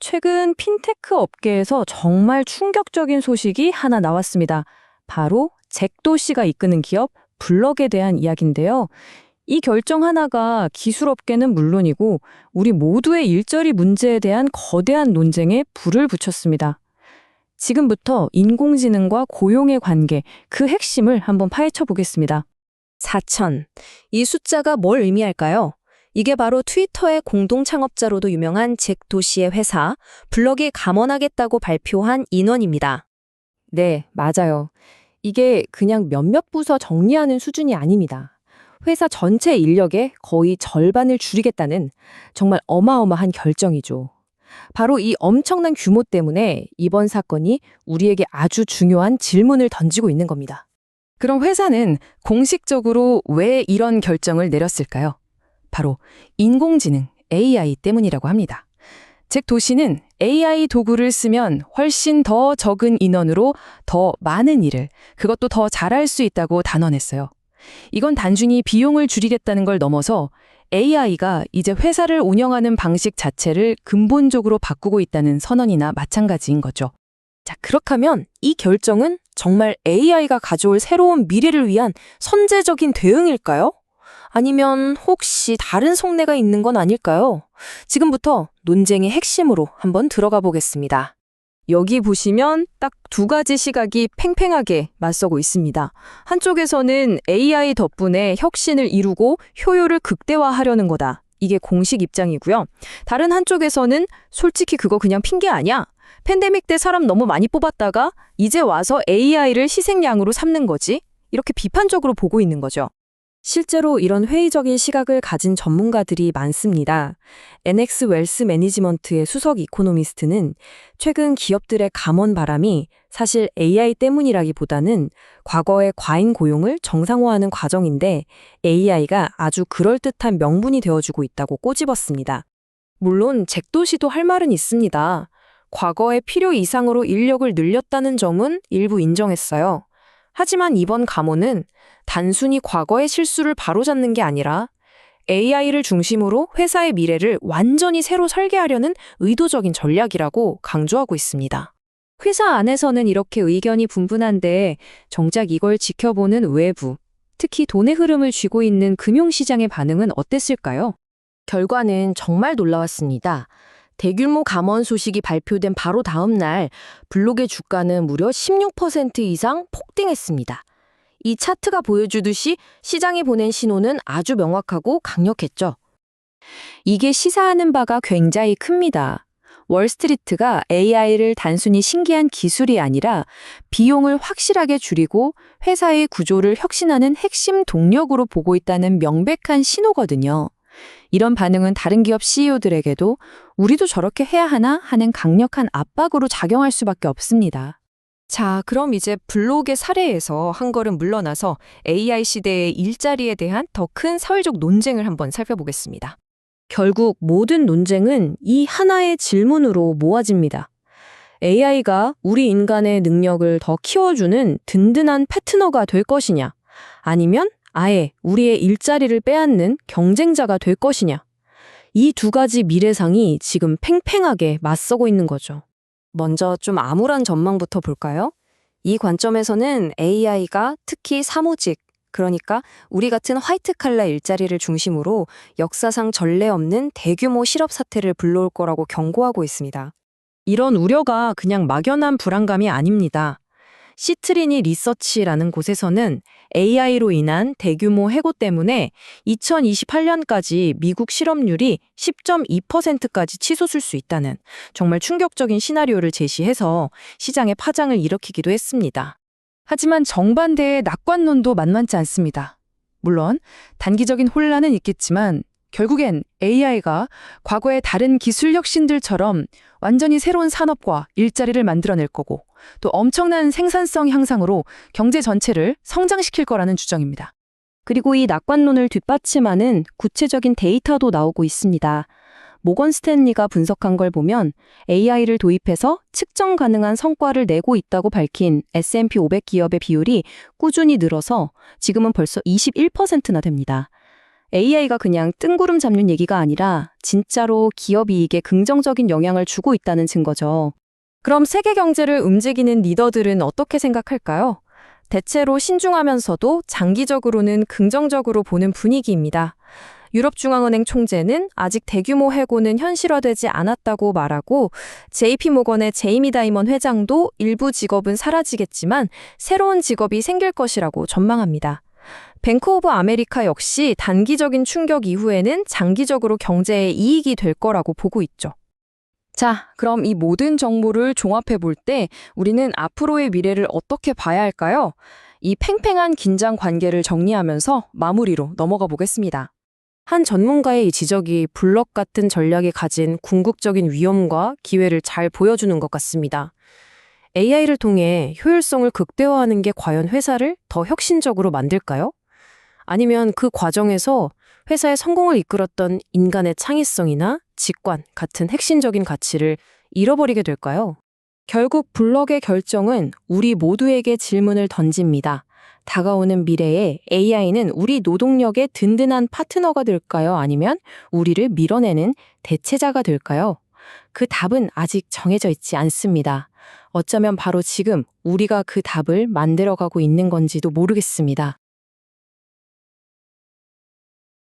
최근 핀테크 업계에서 정말 충격적인 소식이 하나 나왔습니다. 바로 잭도시가 이끄는 기업 블럭에 대한 이야기인데요. 이 결정 하나가 기술업계는 물론이고 우리 모두의 일자리 문제에 대한 거대한 논쟁에 불을 붙였습니다. 지금부터 인공지능과 고용의 관계, 그 핵심을 한번 파헤쳐 보겠습니다. 4천. 이 숫자가 뭘 의미할까요? 이게 바로 트위터의 공동 창업자로도 유명한 잭 도시의 회사 블럭이 감원하겠다고 발표한 인원입니다. 네, 맞아요. 이게 그냥 몇몇 부서 정리하는 수준이 아닙니다. 회사 전체 인력의 거의 절반을 줄이겠다는 정말 어마어마한 결정이죠. 바로 이 엄청난 규모 때문에 이번 사건이 우리에게 아주 중요한 질문을 던지고 있는 겁니다. 그럼 회사는 공식적으로 왜 이런 결정을 내렸을까요? 바로 인공지능, AI 때문이라고 합니다. 즉 도시는 AI 도구를 쓰면 훨씬 더 적은 인원으로 더 많은 일을, 그것도 더 잘할 수 있다고 단언했어요. 이건 단순히 비용을 줄이겠다는 걸 넘어서 AI가 이제 회사를 운영하는 방식 자체를 근본적으로 바꾸고 있다는 선언이나 마찬가지인 거죠. 자, 그렇다면 이 결정은 정말 AI가 가져올 새로운 미래를 위한 선제적인 대응일까요? 아니면 혹시 다른 속내가 있는 건 아닐까요? 지금부터 논쟁의 핵심으로 한번 들어가 보겠습니다. 여기 보시면 딱 두 가지 시각이 팽팽하게 맞서고 있습니다. 한쪽에서는 AI 덕분에 혁신을 이루고 효율을 극대화하려는 거다. 이게 공식 입장이고요. 다른 한쪽에서는 솔직히 그거 그냥 핑계 아니야? 팬데믹 때 사람 너무 많이 뽑았다가 이제 와서 AI를 희생양으로 삼는 거지? 이렇게 비판적으로 보고 있는 거죠. 실제로 이런 회의적인 시각을 가진 전문가들이 많습니다. NX 웰스 매니지먼트의 수석 이코노미스트는 최근 기업들의 감원 바람이 사실 AI 때문이라기보다는 과거의 과잉 고용을 정상화하는 과정인데 AI가 아주 그럴듯한 명분이 되어주고 있다고 꼬집었습니다. 물론 잭도시도 할 말은 있습니다. 과거의 필요 이상으로 인력을 늘렸다는 점은 일부 인정했어요. 하지만 이번 감원은 단순히 과거의 실수를 바로잡는 게 아니라 AI를 중심으로 회사의 미래를 완전히 새로 설계하려는 의도적인 전략이라고 강조하고 있습니다. 회사 안에서는 이렇게 의견이 분분한데 정작 이걸 지켜보는 외부, 특히 돈의 흐름을 쥐고 있는 금융시장의 반응은 어땠을까요? 결과는 정말 놀라웠습니다. 대규모 감원 소식이 발표된 바로 다음 날 블록의 주가는 무려 16% 이상 폭등했습니다. 이 차트가 보여주듯이 시장이 보낸 신호는 아주 명확하고 강력했죠. 이게 시사하는 바가 굉장히 큽니다. 월스트리트가 AI를 단순히 신기한 기술이 아니라 비용을 확실하게 줄이고 회사의 구조를 혁신하는 핵심 동력으로 보고 있다는 명백한 신호거든요. 이런 반응은 다른 기업 CEO들에게도 우리도 저렇게 해야 하나 하는 강력한 압박으로 작용할 수밖에 없습니다. 자, 그럼 이제 블록의 사례에서 한 걸음 물러나서 AI 시대의 일자리에 대한 더 큰 사회적 논쟁을 한번 살펴보겠습니다. 결국 모든 논쟁은 이 하나의 질문으로 모아집니다. AI가 우리 인간의 능력을 더 키워주는 든든한 파트너가 될 것이냐? 아니면 아예 우리의 일자리를 빼앗는 경쟁자가 될 것이냐? 이 두 가지 미래상이 지금 팽팽하게 맞서고 있는 거죠. 먼저 좀 암울한 전망부터 볼까요? 이 관점에서는 AI가 특히 사무직, 그러니까 우리 같은 화이트 칼라 일자리를 중심으로 역사상 전례 없는 대규모 실업 사태를 불러올 거라고 경고하고 있습니다. 이런 우려가 그냥 막연한 불안감이 아닙니다. 시트리니 리서치라는 곳에서는 AI로 인한 대규모 해고 때문에 2028년까지 미국 실업률이 10.2%까지 치솟을 수 있다는 정말 충격적인 시나리오를 제시해서 시장에 파장을 일으키기도 했습니다. 하지만 정반대의 낙관론도 만만치 않습니다. 물론 단기적인 혼란은 있겠지만 결국엔 AI가 과거의 다른 기술 혁신들처럼 완전히 새로운 산업과 일자리를 만들어낼 거고 또 엄청난 생산성 향상으로 경제 전체를 성장시킬 거라는 추정입니다. 그리고 이 낙관론을 뒷받침하는 구체적인 데이터도 나오고 있습니다. 모건 스탠리가 분석한 걸 보면 AI를 도입해서 측정 가능한 성과를 내고 있다고 밝힌 S&P 500 기업의 비율이 꾸준히 늘어서 지금은 벌써 21%나 됩니다. AI가 그냥 뜬구름 잡는 얘기가 아니라 진짜로 기업 이익에 긍정적인 영향을 주고 있다는 증거죠. 그럼 세계 경제를 움직이는 리더들은 어떻게 생각할까요? 대체로 신중하면서도 장기적으로는 긍정적으로 보는 분위기입니다. 유럽중앙은행 총재는 아직 대규모 해고는 현실화되지 않았다고 말하고 JP모건의 제이미 다이먼 회장도 일부 직업은 사라지겠지만 새로운 직업이 생길 것이라고 전망합니다. 뱅크 오브 아메리카 역시 단기적인 충격 이후에는 장기적으로 경제에 이익이 될 거라고 보고 있죠. 자, 그럼 이 모든 정보를 종합해 볼 때 우리는 앞으로의 미래를 어떻게 봐야 할까요? 이 팽팽한 긴장 관계를 정리하면서 마무리로 넘어가 보겠습니다. 한 전문가의 이 지적이 블럭 같은 전략이 가진 궁극적인 위험과 기회를 잘 보여주는 것 같습니다. AI를 통해 효율성을 극대화하는 게 과연 회사를 더 혁신적으로 만들까요? 아니면 그 과정에서 회사의 성공을 이끌었던 인간의 창의성이나 직관 같은 핵심적인 가치를 잃어버리게 될까요? 결국 블럭의 결정은 우리 모두에게 질문을 던집니다. 다가오는 미래에 AI는 우리 노동력의 든든한 파트너가 될까요? 아니면 우리를 밀어내는 대체자가 될까요? 그 답은 아직 정해져 있지 않습니다. 어쩌면 바로 지금 우리가 그 답을 만들어가고 있는 건지도 모르겠습니다.